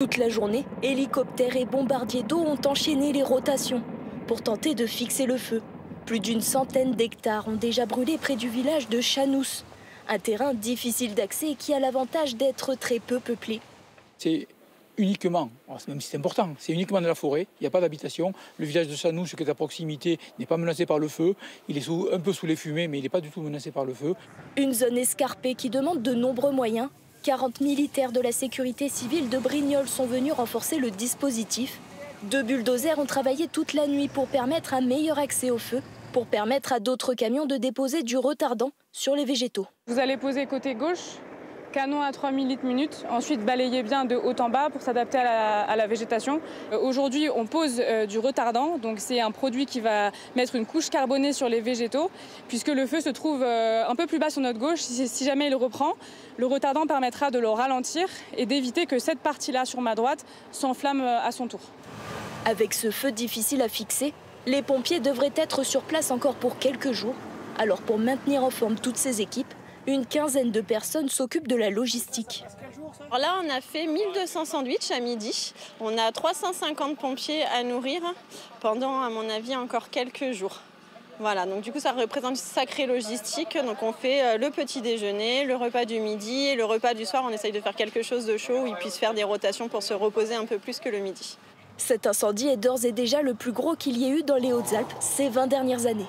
Toute la journée, hélicoptères et bombardiers d'eau ont enchaîné les rotations pour tenter de fixer le feu. Plus d'une centaine d'hectares ont déjà brûlé près du village de Chanous, un terrain difficile d'accès qui a l'avantage d'être très peu peuplé. C'est uniquement, même si c'est important, c'est uniquement de la forêt, il n'y a pas d'habitation. Le village de Chanous, qui est à proximité, n'est pas menacé par le feu. Il est un peu sous les fumées, mais il n'est pas du tout menacé par le feu. Une zone escarpée qui demande de nombreux moyens. 40 militaires de la sécurité civile de Brignoles sont venus renforcer le dispositif. 2 bulldozers ont travaillé toute la nuit pour permettre un meilleur accès au feu, pour permettre à d'autres camions de déposer du retardant sur les végétaux. Vous allez poser côté gauche, canon à 3000 litres minute, ensuite balayer bien de haut en bas pour s'adapter à la végétation. Aujourd'hui, on pose du retardant, donc c'est un produit qui va mettre une couche carbonée sur les végétaux, puisque le feu se trouve un peu plus bas sur notre gauche. Si jamais il reprend, le retardant permettra de le ralentir et d'éviter que cette partie-là sur ma droite s'enflamme à son tour. Avec ce feu difficile à fixer, les pompiers devraient être sur place encore pour quelques jours. Alors pour maintenir en forme toutes ces équipes, une quinzaine de personnes s'occupent de la logistique. Alors là, on a fait 1200 sandwichs à midi. On a 350 pompiers à nourrir pendant, à mon avis, encore quelques jours. Voilà, donc du coup, ça représente une sacrée logistique. Donc on fait le petit déjeuner, le repas du midi et le repas du soir. On essaye de faire quelque chose de chaud où ils puissent faire des rotations pour se reposer un peu plus que le midi. Cet incendie est d'ores et déjà le plus gros qu'il y ait eu dans les Hautes-Alpes ces 20 dernières années.